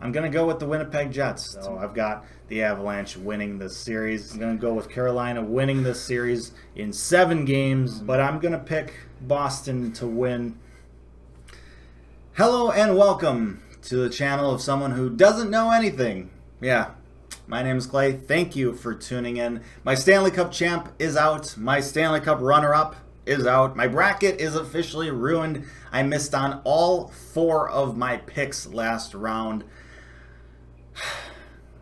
I'm going to go with the Winnipeg Jets. So I've got the Avalanche winning this series. I'm going to go with Carolina winning this series in 7 games, but I'm going to pick Boston to win. Hello and welcome to the channel of someone who doesn't know anything. Yeah, my name is Clay. Thank you for tuning in. My Stanley Cup champ is out. My Stanley Cup runner-up is out. My bracket is officially ruined. I missed on all 4 of my picks last round.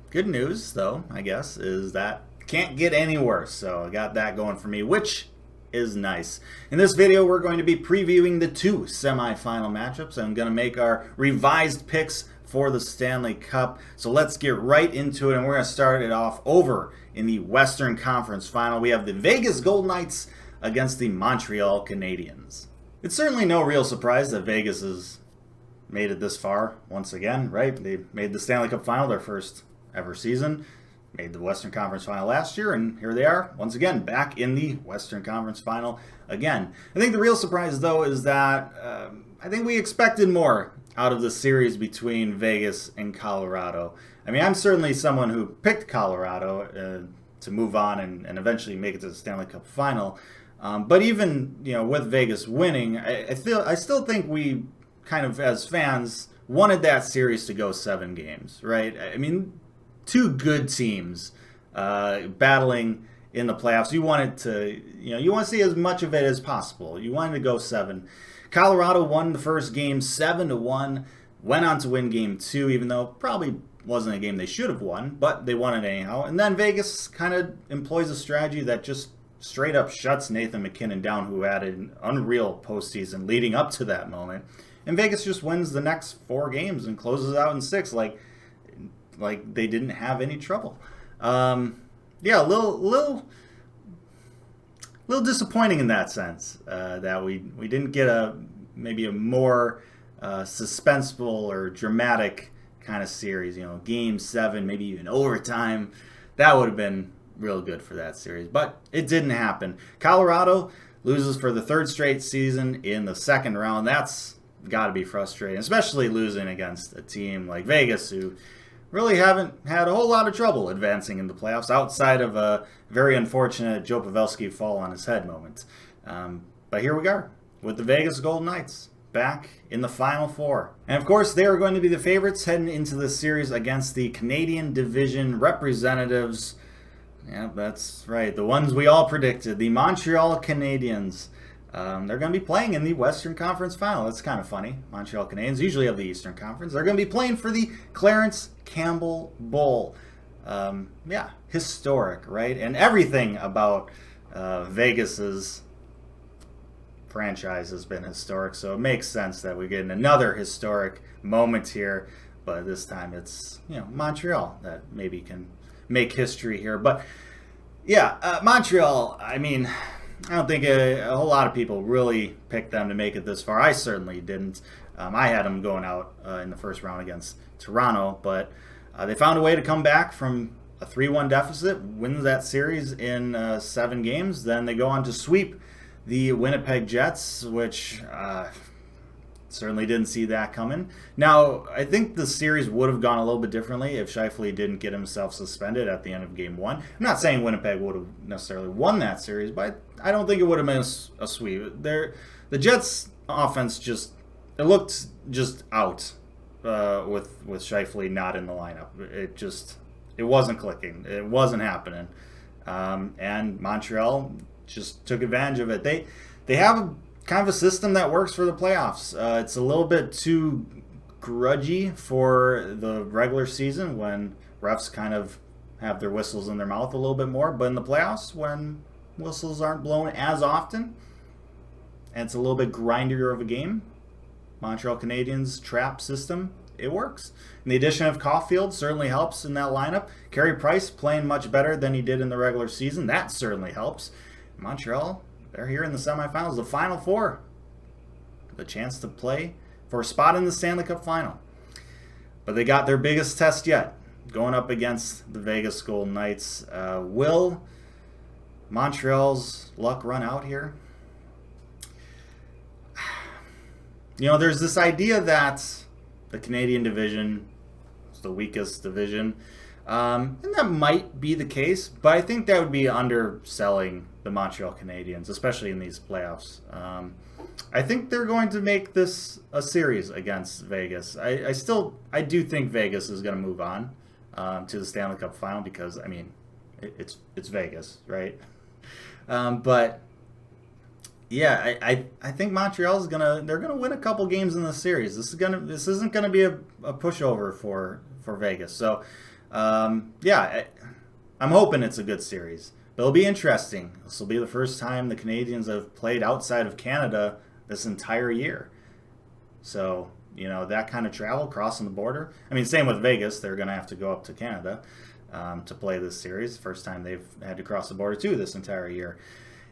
Good news, though, I guess, is that can't get any worse. So I got that going for me, which is nice. In this video, we're going to be previewing the 2 semifinal matchups. I'm going to make our revised picks for the Stanley Cup. So let's get right into it, and we're going to start it off over in the Western Conference Final. We have the Vegas Golden Knights against the Montreal Canadiens. It's certainly no real surprise that Vegas has made it this far once again, right? They made the Stanley Cup Final their first ever season, made the Western Conference Final last year, and here they are once again back in the Western Conference Final again. I think the real surprise, though, is that I think we expected more out of the series between Vegas and Colorado. I mean, I'm certainly someone who picked Colorado to move on and eventually make it to the Stanley Cup Final. But even with Vegas winning, I still think we kind of as fans wanted that series to go 7 games, right? I mean, 2 good teams battling in the playoffs. You want it to, you want to see as much of it as possible. You wanted to go 7. Colorado won the first game 7-1, went on to win game 2, even though probably wasn't a game they should have won, but they won it anyhow. And then Vegas kind of employs a strategy that just straight up shuts Nathan MacKinnon down, who had an unreal postseason leading up to that moment. And Vegas just wins the next 4 games and closes out in 6 like they didn't have any trouble. Yeah, a little disappointing in that sense that we didn't get maybe a more suspenseful or dramatic kind of series. Game 7, maybe even overtime. That would have been real good for that series, but it didn't happen. Colorado loses for the 3rd straight season in the 2nd round. That's got to be frustrating, especially losing against a team like Vegas, who really haven't had a whole lot of trouble advancing in the playoffs outside of a very unfortunate Joe Pavelski fall on his head moment. But here we are with the Vegas Golden Knights back in the Final 4. And of course, they are going to be the favorites heading into this series against the Canadian Division representatives. Yeah, that's right. The ones we all predicted, the Montreal Canadiens. They're going to be playing in the Western Conference Final. That's kind of funny. Montreal Canadiens usually have the Eastern Conference. They're going to be playing for the Clarence Campbell Bowl. Yeah, historic, right? And everything about Vegas's franchise has been historic, so it makes sense that we get another historic moment here. But this time it's Montreal that maybe can make history here. But yeah, Montreal, I mean, I don't think a whole lot of people really picked them to make it this far. I certainly didn't. I had them going out in the first round against Toronto, but they found a way to come back from a 3-1 deficit, win that series in 7 games. Then they go on to sweep the Winnipeg Jets, which certainly didn't see that coming. Now, I think the series would have gone a little bit differently if Scheifele didn't get himself suspended at the end of Game 1. I'm not saying Winnipeg would have necessarily won that series, but I don't think it would have been a sweep. The Jets' offense it looked just out with Scheifele not in the lineup. It wasn't clicking. It wasn't happening. And Montreal just took advantage of it. They have kind of a system that works for the playoffs. It's a little bit too grudgy for the regular season when refs kind of have their whistles in their mouth a little bit more, but in the playoffs when whistles aren't blown as often and it's a little bit grindier of a game, Montreal Canadiens trap system, it works. And the addition of Caulfield certainly helps in that lineup. Carey Price playing much better than he did in the regular season. That certainly helps. Montreal, they're here in the semifinals, the Final 4. The chance to play for a spot in the Stanley Cup Final. But they got their biggest test yet, going up against the Vegas Golden Knights. Will Montreal's luck run out here? There's this idea that the Canadian division It's the weakest division. And that might be the case, but I think that would be underselling the Montreal Canadiens, especially in these playoffs. I think they're going to make this a series against Vegas. I do think Vegas is going to move on to the Stanley Cup final because, I mean, it's Vegas, right? But yeah, I think Montreal's they're gonna win a couple games in the series. This isn't gonna be a pushover for Vegas. So yeah, I'm hoping it's a good series. But it'll be interesting. This will be the first time the Canadiens have played outside of Canada this entire year. So, you know, that kind of travel, crossing the border. I mean, same with Vegas. They're going to have to go up to Canada to play this series. First time they've had to cross the border, too, this entire year.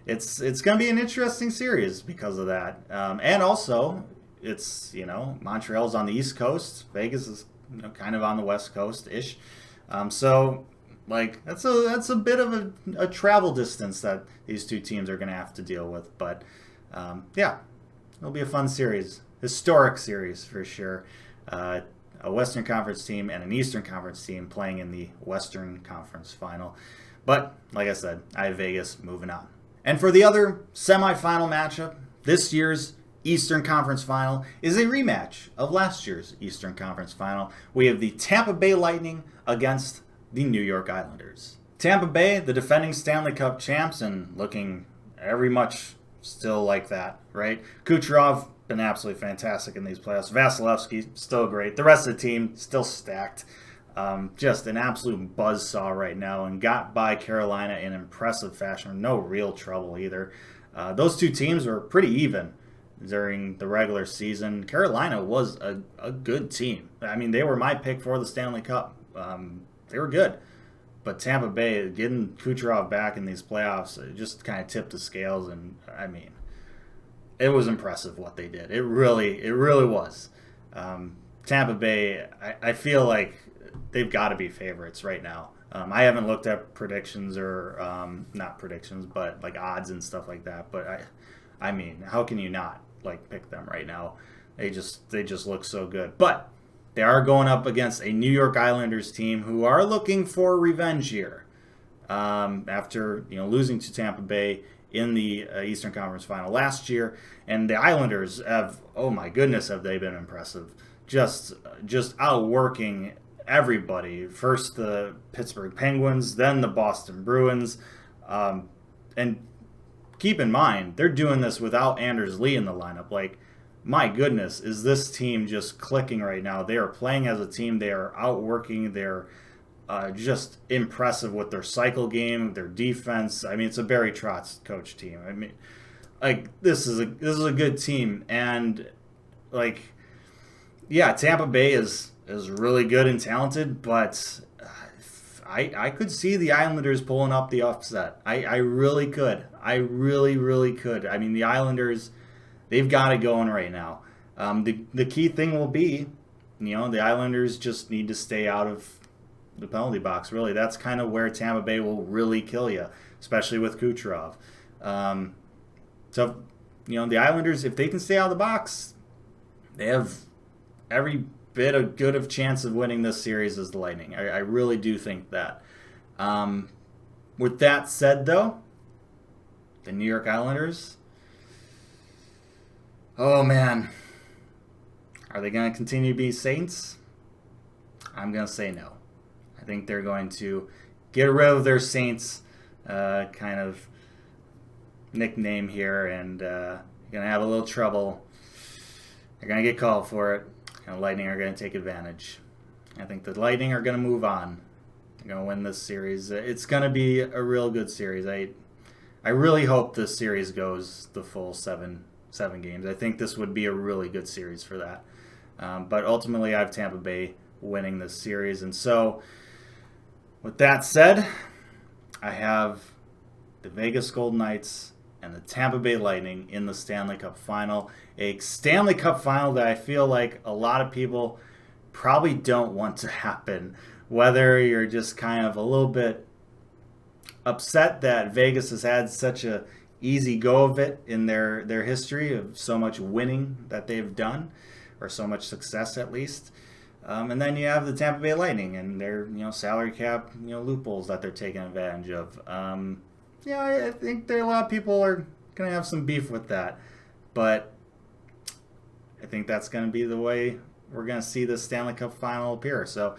It's going to be an interesting series because of that. And also, it's, you know, Montreal's on the East Coast. Vegas is, you know, kind of on the West Coast-ish. So, like, that's a bit of a travel distance that these two teams are going to have to deal with. But, yeah, it'll be a fun series. Historic series, for sure. A Western Conference team and an Eastern Conference team playing in the Western Conference final. But, like I said, I have Vegas moving on. And for the other semifinal matchup, this year's Eastern Conference Final is a rematch of last year's Eastern Conference Final. We have the Tampa Bay Lightning against the New York Islanders. Tampa Bay, the defending Stanley Cup champs, and looking very much still like that, right? Kucherov, been absolutely fantastic in these playoffs. Vasilevsky, still great. The rest of the team, still stacked. Just an absolute buzzsaw right now, and got by Carolina in impressive fashion. No real trouble either. Those two teams were pretty even during the regular season. Carolina was a good team. I mean, they were my pick for the Stanley Cup. They were good. But Tampa Bay, getting Kucherov back in these playoffs, it just kind of tipped the scales. And, I mean, it was impressive what they did. It really was. Tampa Bay, I feel like they've got to be favorites right now. I haven't looked at predictions or, not predictions, but like odds and stuff like that. But, I mean, how can you not, like, pick them right now? They just look so good. But they are going up against a New York Islanders team who are looking for revenge here after, you know, losing to Tampa Bay in the Eastern Conference Final last year. And the Islanders have, oh my goodness, have they been impressive. Just outworking everybody. First the Pittsburgh Penguins, then the Boston Bruins. And keep in mind, they're doing this without Anders Lee in the lineup. Like, my goodness, is this team just clicking right now? They are playing as a team. They are outworking. They're just impressive with their cycle game, their defense. I mean, it's a Barry Trotz coach team. I mean, like, this is a good team. And, like, yeah, Tampa Bay is really good and talented, but I could see the Islanders pulling up the upset. I really could. I really could. I mean, the Islanders, they've got it going right now. The key thing will be, you know, the Islanders just need to stay out of the penalty box, really. That's kind of where Tampa Bay will really kill you, especially with Kucherov. So, you know, the Islanders, if they can stay out of the box, they have every bit of good of chance of winning this series as the Lightning. I really do think that. With that said, though, the New York Islanders, oh man, are they going to continue to be Saints? I'm going to say no. I think they're going to get rid of their Saints kind of nickname here, and going to have a little trouble. They're going to get called for it, and the Lightning are going to take advantage. I think the Lightning are going to move on. They're going to win this series. It's going to be a real good series. I really hope this series goes the full seven games. I think this would be a really good series for that. But ultimately, I have Tampa Bay winning this series. And so, with that said, I have the Vegas Golden Knights and the Tampa Bay Lightning in the Stanley Cup Final. A Stanley Cup Final that I feel like a lot of people probably don't want to happen. Whether you're just kind of a little bit upset that Vegas has had such a easy go of it in their history of so much winning that they've done, or so much success at least. And then you have the Tampa Bay Lightning and their salary cap loopholes that they're taking advantage of. I think a lot of people are gonna have some beef with that, but I think that's gonna be the way we're gonna see the Stanley Cup final appear. So,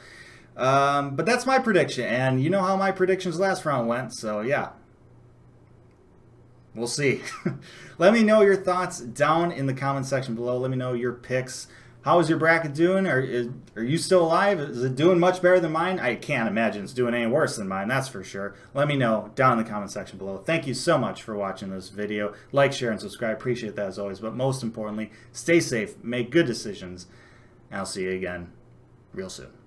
but that's my prediction, and you know how my predictions last round went. So yeah. We'll see. Let me know your thoughts down in the comment section below. Let me know your picks. How is your bracket doing? Are you still alive? Is it doing much better than mine? I can't imagine it's doing any worse than mine, that's for sure. Let me know down in the comment section below. Thank you so much for watching this video. Like, share, and subscribe. Appreciate that as always. But most importantly, stay safe, make good decisions, and I'll see you again real soon.